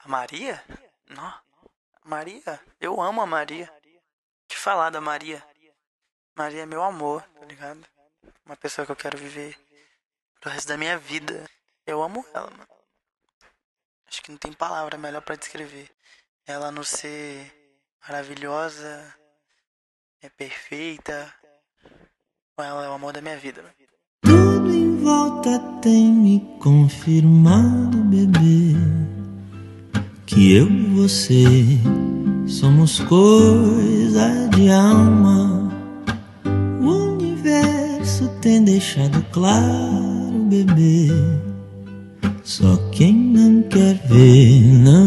A Maria? Não. Maria? Eu amo a Maria. Que falar da Maria? Maria é meu amor, tá ligado? Uma pessoa que eu quero viver pro resto da minha vida. Eu amo ela, mano. Acho que não tem palavra melhor pra descrever. Ela não ser maravilhosa, é perfeita. Ela é o amor da minha vida, mano. Tudo em volta tem me confirmado, bebê, que eu e você somos coisa de alma. O universo tem deixado claro, bebê. Só quem não quer ver não